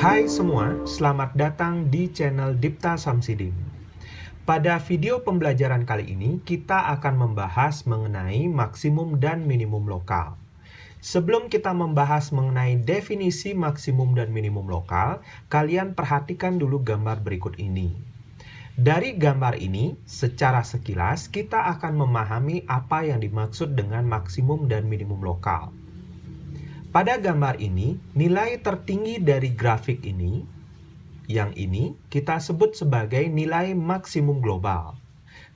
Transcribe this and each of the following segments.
Hai semua, selamat datang di channel Dipta Samsidim. Pada video pembelajaran kali ini, kita akan membahas mengenai maksimum dan minimum lokal. Sebelum kita membahas mengenai definisi maksimum dan minimum lokal, kalian perhatikan dulu gambar berikut ini. Dari gambar ini, secara sekilas kita akan memahami apa yang dimaksud dengan maksimum dan minimum lokal. Pada gambar ini, nilai tertinggi dari grafik ini, yang ini kita sebut sebagai nilai maksimum global.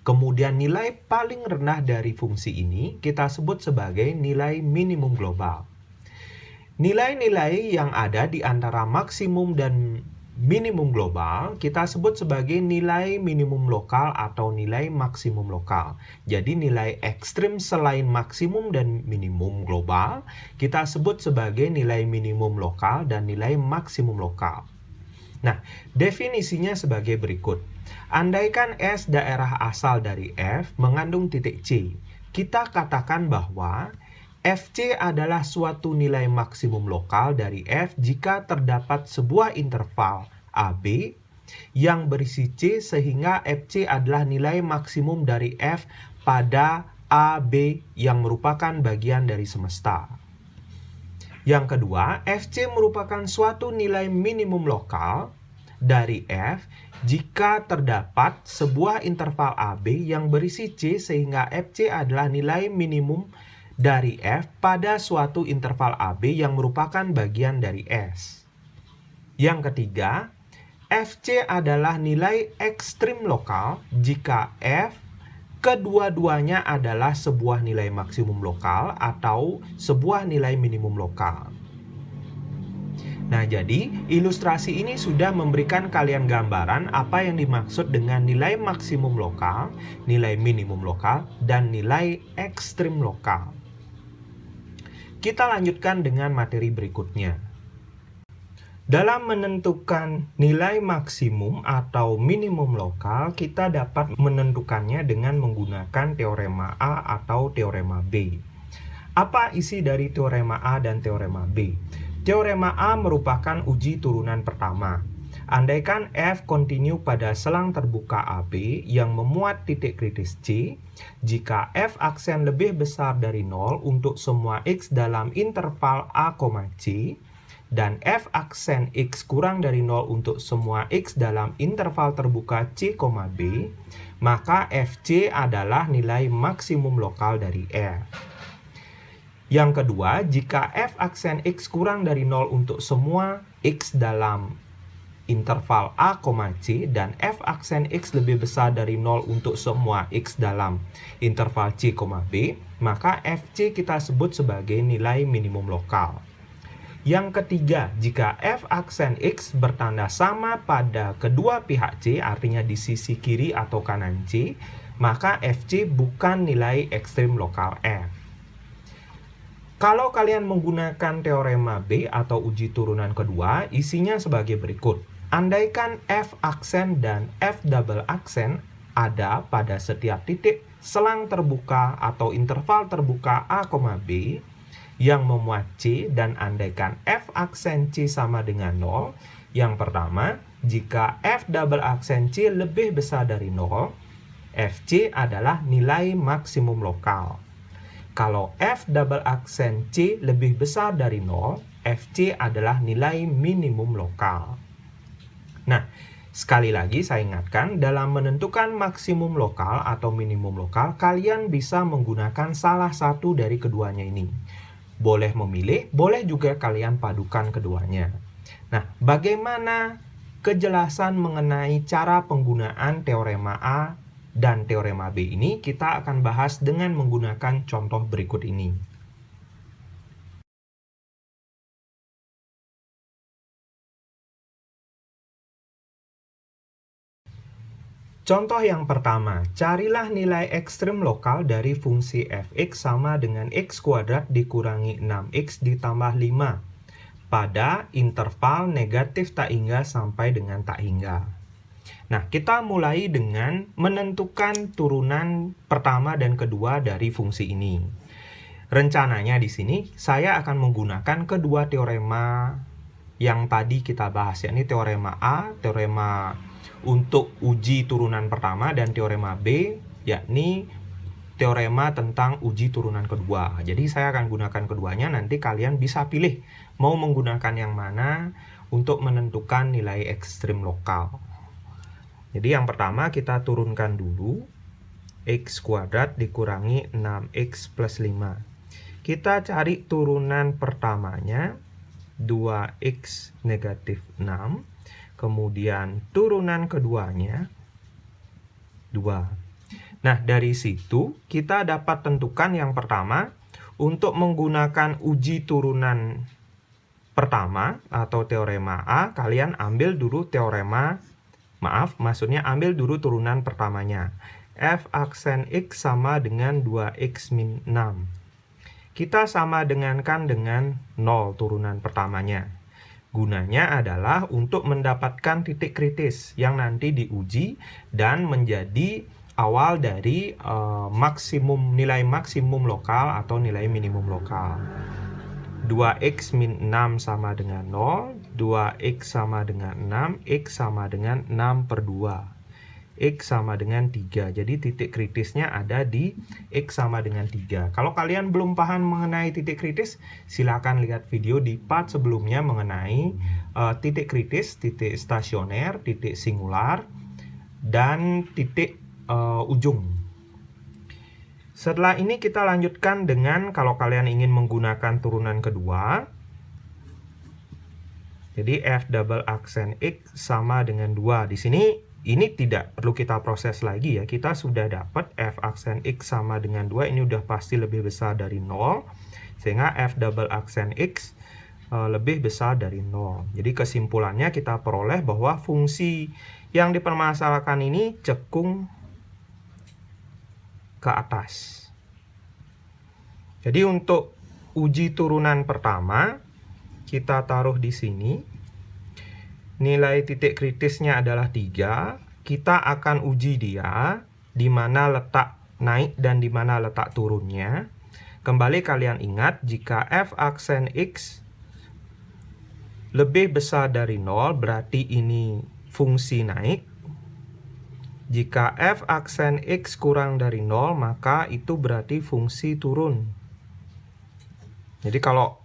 Kemudian nilai paling rendah dari fungsi ini kita sebut sebagai nilai minimum global. Nilai-nilai yang ada di antara maksimum dan minimum global kita sebut sebagai nilai minimum lokal atau nilai maksimum lokal. Jadi nilai ekstrim selain maksimum dan minimum global kita sebut sebagai nilai minimum lokal dan nilai maksimum lokal. Nah, definisinya sebagai berikut. Andaikan S daerah asal dari F mengandung titik C, kita katakan bahwa FC adalah suatu nilai maksimum lokal dari F jika terdapat sebuah interval AB yang berisi C sehingga FC adalah nilai maksimum dari F pada AB yang merupakan bagian dari semesta. Yang kedua, FC merupakan suatu nilai minimum lokal dari F jika terdapat sebuah interval AB yang berisi C sehingga FC adalah nilai minimum dari F pada suatu interval AB yang merupakan bagian dari S. Yang ketiga, FC adalah nilai ekstrim lokal jika F kedua-duanya adalah sebuah nilai maksimum lokal atau sebuah nilai minimum lokal. Nah, jadi ilustrasi ini sudah memberikan kalian gambaran apa yang dimaksud dengan nilai maksimum lokal, nilai minimum lokal, dan nilai ekstrim lokal. Kita lanjutkan dengan materi berikutnya. Dalam menentukan nilai maksimum atau minimum lokal, kita dapat menentukannya dengan menggunakan teorema A atau teorema B. Apa isi dari teorema A dan teorema B? Teorema A merupakan uji turunan pertama. Andaikan F kontinu pada selang terbuka AB yang memuat titik kritis C, jika F aksen lebih besar dari 0 untuk semua X dalam interval A, C, dan F aksen X kurang dari 0 untuk semua X dalam interval terbuka C, B, maka FC adalah nilai maksimum lokal dari F. Yang kedua, jika F aksen X kurang dari 0 untuk semua X dalam interval A, C, dan F aksen X lebih besar dari 0 untuk semua X dalam interval C, B, maka FC kita sebut sebagai nilai minimum lokal. Yang ketiga, jika F aksen X bertanda sama pada kedua pihak C, artinya di sisi kiri atau kanan C, maka FC bukan nilai ekstrim lokal F. Kalau kalian menggunakan teorema B atau uji turunan kedua, isinya sebagai berikut. Andaikan F aksen dan F double aksen ada pada setiap titik selang terbuka atau interval terbuka A, B yang memuat C, dan andaikan F aksen C sama dengan 0, yang pertama, jika F double aksen C lebih besar dari 0, FC adalah nilai maksimum lokal. Kalau F double aksen C lebih besar dari 0, FC adalah nilai minimum lokal. Nah, sekali lagi saya ingatkan, dalam menentukan maksimum lokal atau minimum lokal, kalian bisa menggunakan salah satu dari keduanya ini. Boleh memilih, boleh juga kalian padukan keduanya. Nah, bagaimana kejelasan mengenai cara penggunaan teorema A dan teorema B ini kita akan bahas dengan menggunakan contoh berikut ini. Contoh yang pertama, carilah nilai ekstrim lokal dari fungsi fx sama dengan x kuadrat dikurangi 6x ditambah 5 pada interval negatif tak hingga sampai dengan tak hingga. Nah, kita mulai dengan menentukan turunan pertama dan kedua dari fungsi ini. Rencananya di sini saya akan menggunakan kedua teorema yang tadi kita bahas, yakni teorema A, teorema untuk uji turunan pertama, dan teorema B, yakni teorema tentang uji turunan kedua. Jadi saya akan gunakan keduanya, nanti kalian bisa pilih mau menggunakan yang mana untuk menentukan nilai ekstrim lokal. Jadi yang pertama kita turunkan dulu x kuadrat dikurangi 6x plus 5. Kita cari turunan pertamanya 2x negatif 6. Kemudian turunan keduanya 2. Nah, dari situ kita dapat tentukan yang pertama. Untuk menggunakan uji turunan pertama atau teorema A, kalian ambil dulu maksudnya ambil dulu turunan pertamanya. F aksen X sama dengan 2X min 6. Kita sama dengankan dengan 0 turunan pertamanya. Gunanya adalah untuk mendapatkan titik kritis yang nanti diuji dan menjadi awal dari nilai maksimum lokal atau nilai minimum lokal. 2x min 6 sama dengan 0, 2x sama dengan 6, x sama dengan 6 per 2. X sama dengan 3, jadi titik kritisnya ada di X sama dengan 3. Kalau kalian belum paham mengenai titik kritis, silakan lihat video di part sebelumnya mengenai titik kritis, titik stasioner, titik singular, dan titik ujung. Setelah ini kita lanjutkan dengan kalau kalian ingin menggunakan turunan kedua. Jadi F double aksen X sama dengan 2. Di sini ini tidak perlu kita proses lagi ya. Kita sudah dapat F aksen X sama dengan 2. Ini udah pasti lebih besar dari 0. Sehingga F double aksen X lebih besar dari 0. Jadi kesimpulannya kita peroleh bahwa fungsi yang dipermasalahkan ini cekung ke atas. Jadi untuk uji turunan pertama kita taruh di sini. Nilai titik kritisnya adalah 3. Kita akan uji dia di mana letak naik dan di mana letak turunnya. Kembali kalian ingat, jika F aksen X lebih besar dari 0 berarti ini fungsi naik. Jika F aksen X kurang dari 0, maka itu berarti fungsi turun. Jadi kalau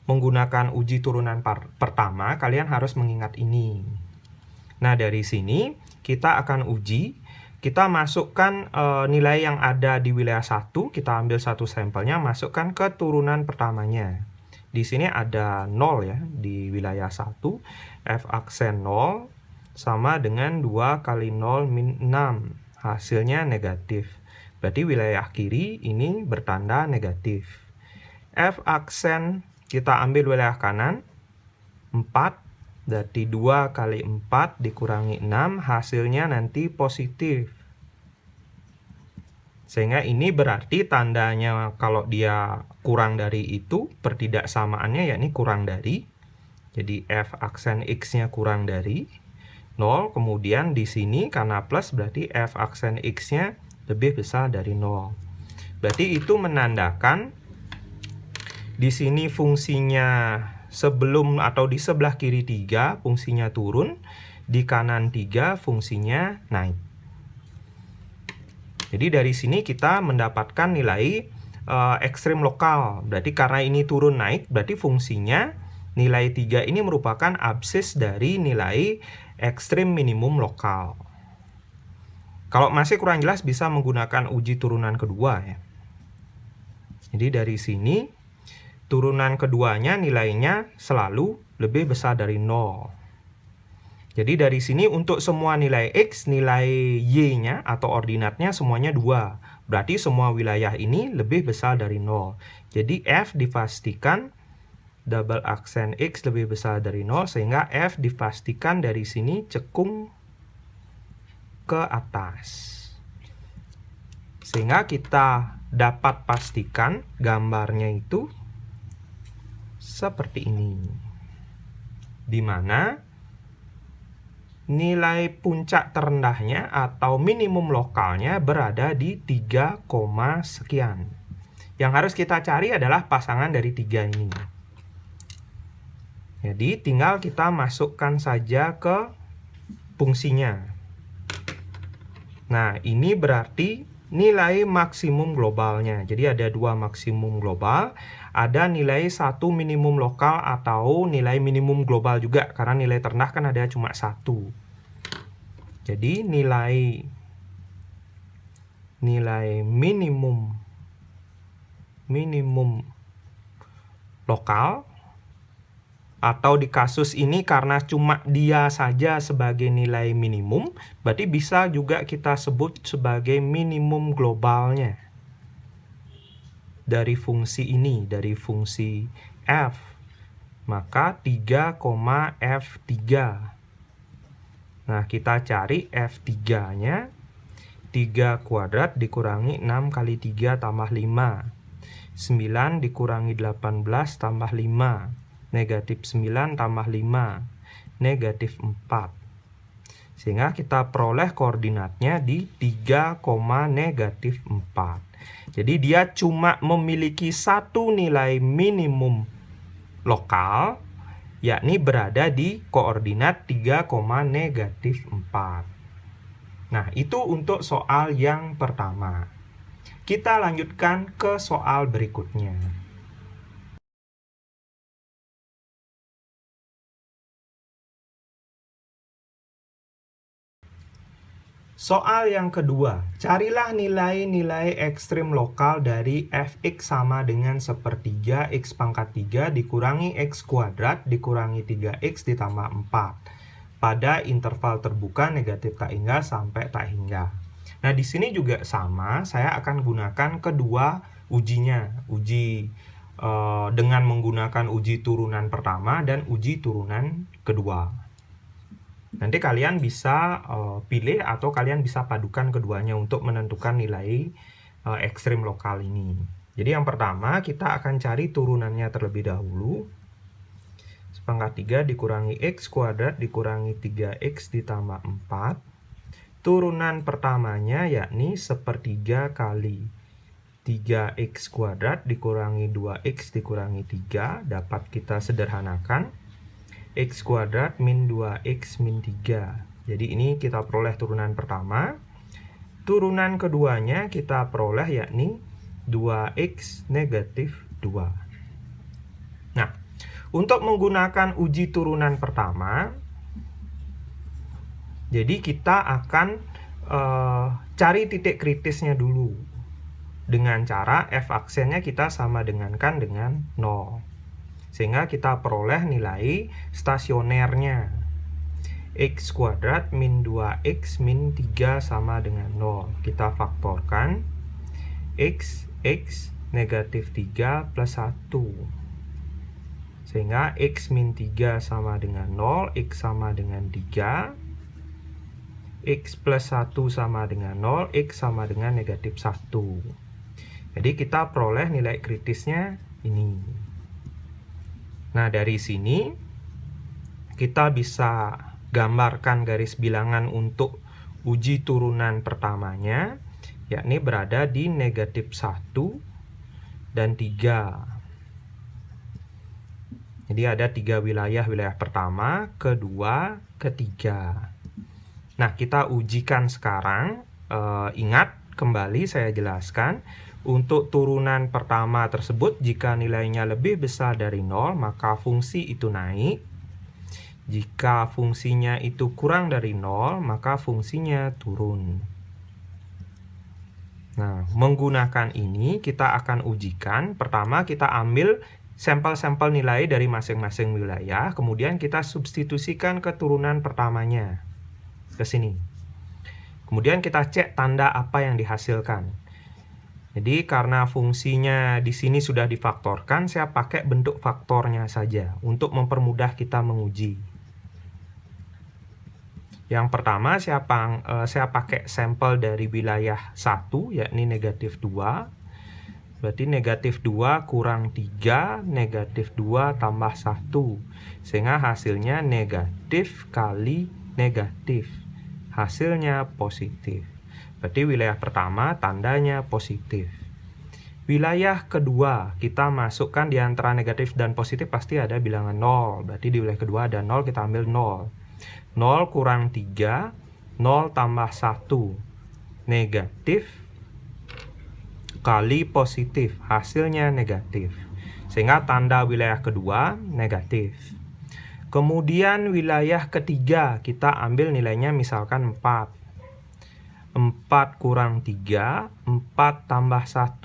menggunakan uji turunan pertama, kalian harus mengingat ini. Nah, dari sini kita akan uji. Kita masukkan nilai yang ada di wilayah 1. Kita ambil satu sampelnya, masukkan ke turunan pertamanya. Di sini ada 0 ya, di wilayah 1. F aksen 0. Sama dengan 2 kali 0 min 6. Hasilnya negatif. Berarti wilayah kiri ini bertanda negatif. F aksen kita ambil wilayah kanan. 4. Berarti 2 kali 4 dikurangi 6. Hasilnya nanti positif. Sehingga ini berarti tandanya kalau dia kurang dari itu, pertidaksamaannya yakni kurang dari. Jadi F aksen X-nya kurang dari 0, kemudian di sini karena plus berarti F aksen X-nya lebih besar dari 0. Berarti itu menandakan di sini fungsinya sebelum atau di sebelah kiri 3 fungsinya turun, di kanan 3 fungsinya naik. Jadi dari sini kita mendapatkan nilai ekstrim lokal. Berarti karena ini turun naik, berarti fungsinya nilai 3 ini merupakan absis dari nilai ekstrim minimum lokal. Kalau masih kurang jelas bisa menggunakan uji turunan kedua ya. Jadi dari sini turunan keduanya nilainya selalu lebih besar dari 0. Jadi dari sini untuk semua nilai X, nilai Y-nya atau ordinatnya semuanya 2. Berarti semua wilayah ini lebih besar dari 0. Jadi F dipastikan double aksen X lebih besar dari 0, sehingga F dipastikan dari sini cekung ke atas. Sehingga kita dapat pastikan gambarnya itu seperti ini. Di mana nilai puncak terendahnya atau minimum lokalnya berada di 3, sekian. Yang harus kita cari adalah pasangan dari 3 ini. Jadi tinggal kita masukkan saja ke fungsinya. Nah, ini berarti nilai maksimum globalnya. Jadi ada dua maksimum global, ada nilai satu minimum lokal atau nilai minimum global juga, karena nilai terendah kan ada cuma satu. Jadi nilai minimum lokal, atau di kasus ini karena cuma dia saja sebagai nilai minimum, berarti bisa juga kita sebut sebagai minimum globalnya dari fungsi ini, dari fungsi f. Maka 3, F3. Nah, kita cari F3-nya. 3 kuadrat dikurangi 6 kali 3 tambah 5. 9 dikurangi 18 tambah 5. Negatif 9 tambah 5. Negatif 4. Sehingga kita peroleh koordinatnya di 3, negatif 4. Jadi dia cuma memiliki satu nilai minimum lokal, yakni berada di koordinat 3, negatif 4. Nah, itu untuk soal yang pertama. Kita lanjutkan ke soal berikutnya. Soal yang kedua, carilah nilai-nilai ekstrim lokal dari fx sama dengan sepertiga x pangkat 3 dikurangi x kuadrat dikurangi 3x ditambah 4 pada interval terbuka negatif tak hingga sampai tak hingga. Nah, di sini juga sama, saya akan gunakan kedua ujinya, dengan menggunakan uji turunan pertama dan uji turunan kedua. Nanti kalian bisa pilih atau kalian bisa padukan keduanya untuk menentukan nilai ekstrim lokal ini. Jadi yang pertama kita akan cari turunannya terlebih dahulu. Sepangkat 3 dikurangi x kuadrat dikurangi 3x ditambah 4. Turunan pertamanya yakni sepertiga kali 3x kuadrat dikurangi 2x dikurangi 3. Dapat kita sederhanakan. X kuadrat min 2x min 3. Jadi ini kita peroleh turunan pertama. Turunan keduanya kita peroleh yakni 2x negatif 2. Nah, untuk menggunakan uji turunan pertama, jadi kita akan cari titik kritisnya dulu. Dengan cara f aksennya kita sama dengankan dengan 0. Sehingga kita peroleh nilai stasionernya. X kuadrat min 2x min 3 sama dengan 0. Kita faktorkan. X negatif 3 plus 1. Sehingga x min 3 sama dengan 0. X sama dengan 3. X plus 1 sama dengan 0. X sama dengan negatif 1. Jadi kita peroleh nilai kritisnya ini. Nah, dari sini kita bisa gambarkan garis bilangan untuk uji turunan pertamanya, yakni berada di negatif 1 dan 3. Jadi ada 3 wilayah pertama, kedua, ketiga. Nah, kita ujikan sekarang. Ingat, kembali saya jelaskan. Untuk turunan pertama tersebut, jika nilainya lebih besar dari 0, maka fungsi itu naik. Jika fungsinya itu kurang dari 0, maka fungsinya turun. Nah, menggunakan ini kita akan ujikan. Pertama, kita ambil sampel-sampel nilai dari masing-masing wilayah, kemudian kita substitusikan ke turunan pertamanya ke sini. Kemudian kita cek tanda apa yang dihasilkan. Jadi karena fungsinya di sini sudah difaktorkan, saya pakai bentuk faktornya saja untuk mempermudah kita menguji. Yang pertama saya pakai sampel dari wilayah 1, yakni negatif 2. Berarti negatif 2 kurang 3, negatif 2 tambah 1. Sehingga hasilnya negatif kali negatif. Hasilnya positif. Berarti wilayah pertama tandanya positif. Wilayah kedua, kita masukkan di antara negatif dan positif pasti ada bilangan 0. Berarti di wilayah kedua ada 0, kita ambil 0. 0 kurang 3, 0 tambah 1. Negatif kali positif, hasilnya negatif. Sehingga tanda wilayah kedua negatif. Kemudian wilayah ketiga, kita ambil nilainya misalkan 4. 4 kurang 3, 4 tambah 1.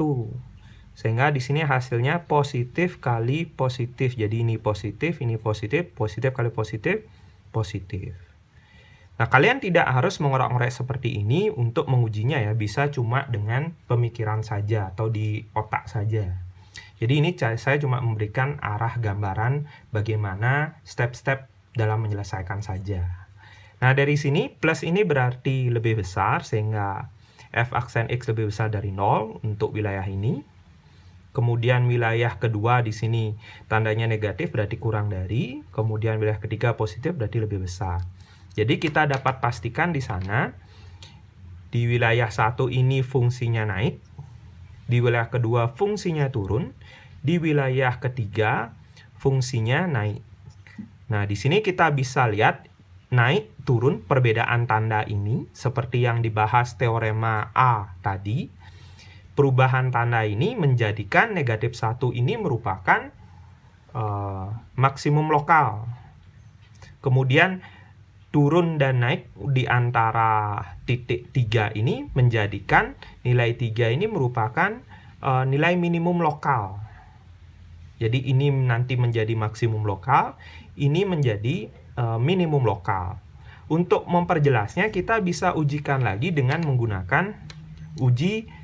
Sehingga di sini hasilnya positif kali positif. Jadi ini positif kali positif, positif. Nah, kalian tidak harus mengorek-ngorek seperti ini untuk mengujinya ya. Bisa cuma dengan pemikiran saja atau di otak saja. Jadi ini saya cuma memberikan arah gambaran bagaimana step-step dalam menyelesaikan saja. Nah, dari sini plus ini berarti lebih besar sehingga f aksen x lebih besar dari 0 untuk wilayah ini. Kemudian wilayah kedua di sini tandanya negatif berarti kurang dari. Kemudian wilayah ketiga positif berarti lebih besar. Jadi kita dapat pastikan di sana di wilayah 1 ini fungsinya naik, di wilayah kedua fungsinya turun, di wilayah ketiga fungsinya naik. Nah, di sini kita bisa lihat naik turun perbedaan tanda ini seperti yang dibahas teorema A tadi. Perubahan tanda ini menjadikan negatif 1 ini merupakan maksimum lokal. Kemudian turun dan naik di antara titik 3 ini menjadikan nilai 3 ini merupakan nilai minimum lokal. Jadi ini nanti menjadi maksimum lokal, ini menjadi minimum lokal. Untuk memperjelasnya kita bisa ujikan lagi dengan menggunakan uji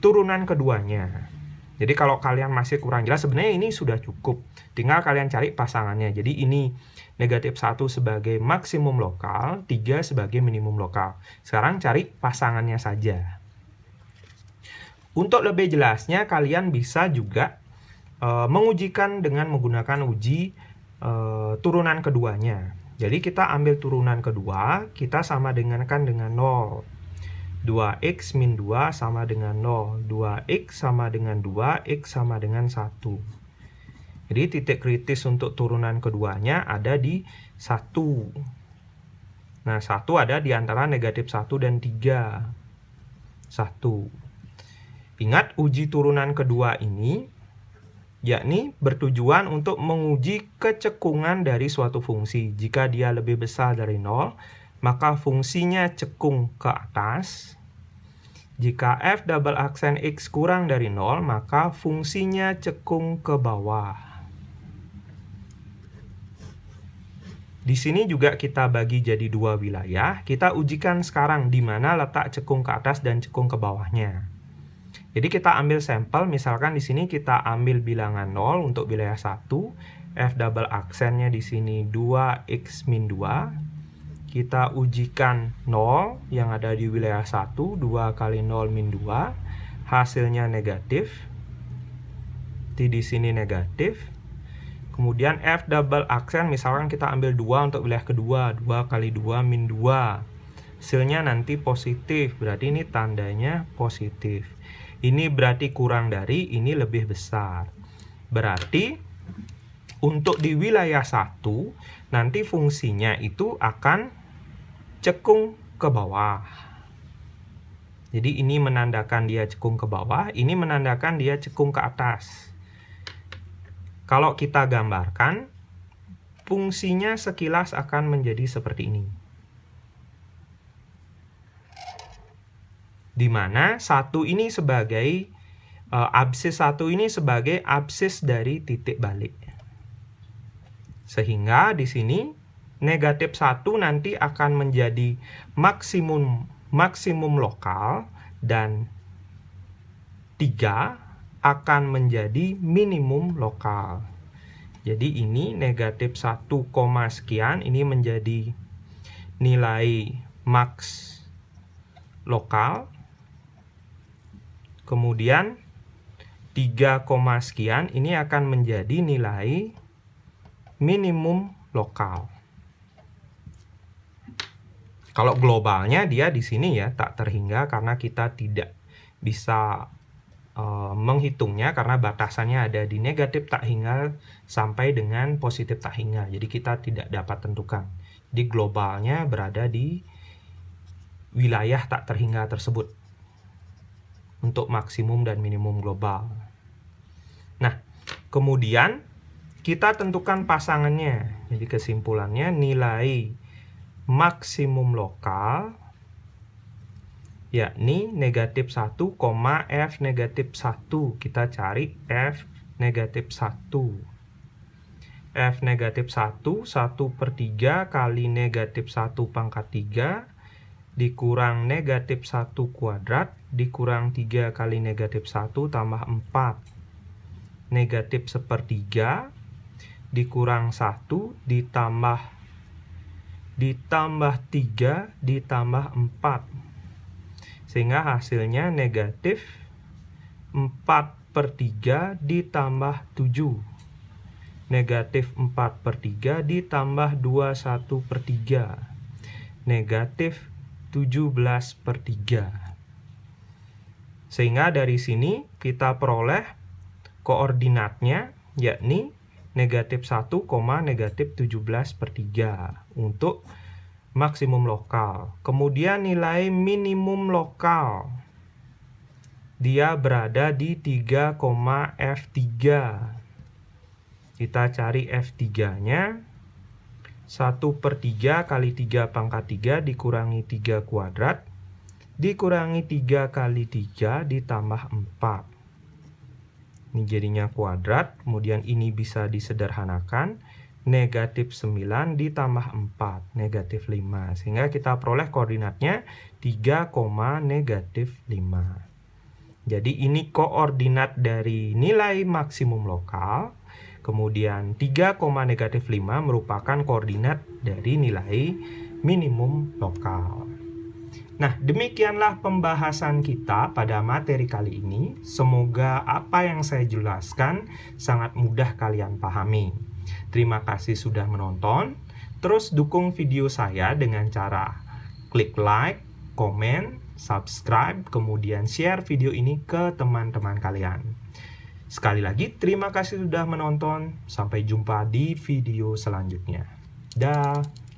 turunan keduanya. Jadi kalau kalian masih kurang jelas, sebenarnya ini sudah cukup. Tinggal kalian cari pasangannya. Jadi ini negatif 1 sebagai maksimum lokal, 3 sebagai minimum lokal. Sekarang cari pasangannya saja. Untuk lebih jelasnya, kalian bisa juga mengujikan dengan menggunakan uji turunan keduanya. Jadi kita ambil turunan kedua, kita sama dengankan dengan 0. 2x min 2 sama dengan 0. 2x sama dengan 2, x sama dengan 1. Jadi titik kritis untuk turunan keduanya ada di 1. Nah, 1 ada di antara negatif 1 dan 3. 1. Ingat, uji turunan kedua ini yakni bertujuan untuk menguji kecekungan dari suatu fungsi. Jika dia lebih besar dari 0, maka fungsinya cekung ke atas. Jika f double aksen x kurang dari 0, maka fungsinya cekung ke bawah. Di sini juga kita bagi jadi dua wilayah. Kita ujikan sekarang di mana letak cekung ke atas dan cekung ke bawahnya. Jadi kita ambil sampel, misalkan di sini kita ambil bilangan 0 untuk wilayah 1. F double aksennya di sini 2x min 2. Kita ujikan 0 yang ada di wilayah 1, 2 kali 0 min 2, hasilnya negatif. Di sini negatif. Kemudian F double aksen, misalkan kita ambil 2 untuk wilayah kedua, 2 kali 2 min 2. Hasilnya nanti positif, berarti ini tandanya positif. Ini berarti kurang dari, ini lebih besar. Berarti untuk di wilayah 1, nanti fungsinya itu akan cekung ke bawah. Jadi ini menandakan dia cekung ke bawah, ini menandakan dia cekung ke atas. Kalau kita gambarkan, fungsinya sekilas akan menjadi seperti ini. Di mana satu ini sebagai absis 1 ini sebagai absis dari titik balik. Sehingga di sini negatif 1 nanti akan menjadi maksimum lokal dan 3 akan menjadi minimum lokal. Jadi ini negatif 1, sekian ini menjadi nilai maks lokal. Kemudian 3, sekian ini akan menjadi nilai minimum lokal. Kalau globalnya dia di sini ya tak terhingga karena kita tidak bisa menghitungnya karena batasannya ada di negatif tak hingga sampai dengan positif tak hingga. Jadi kita tidak dapat tentukan. Di globalnya berada di wilayah tak terhingga tersebut untuk maksimum dan minimum global. Nah, kemudian kita tentukan pasangannya. Jadi kesimpulannya nilai maksimum lokal yakni negatif 1, F negatif 1. Kita cari F negatif 1. F negatif 1, 1/3 kali negatif 1 pangkat 3 dikurang negatif 1 kuadrat dikurang 3 kali negatif 1 tambah 4. Negatif 1/3 dikurang 1 ditambah 3 ditambah 4. Sehingga hasilnya negatif 4/3 ditambah 7. Negatif 4/3 ditambah 21/3. Negatif 17/3. Sehingga dari sini kita peroleh koordinatnya yakni negatif 1, negatif 17/3 untuk maksimum lokal. Kemudian nilai minimum lokal. Dia berada di 3, F3. Kita cari F3-nya. 1/3 kali 3 pangkat 3 dikurangi 3 kuadrat. Dikurangi 3 kali 3 ditambah 4. Ini jadinya kuadrat. Kemudian ini bisa disederhanakan. Negatif 9 ditambah 4, negatif 5. Sehingga kita peroleh koordinatnya 3, negatif 5. Jadi ini koordinat dari nilai maksimum lokal. Kemudian 3, negatif 5 merupakan koordinat dari nilai minimum lokal. Nah, demikianlah pembahasan kita pada materi kali ini. Semoga apa yang saya jelaskan sangat mudah kalian pahami. Terima kasih sudah menonton. Terus dukung video saya dengan cara klik like, komen, subscribe, kemudian share video ini ke teman-teman kalian. Sekali lagi, terima kasih sudah menonton. Sampai jumpa di video selanjutnya. Dah.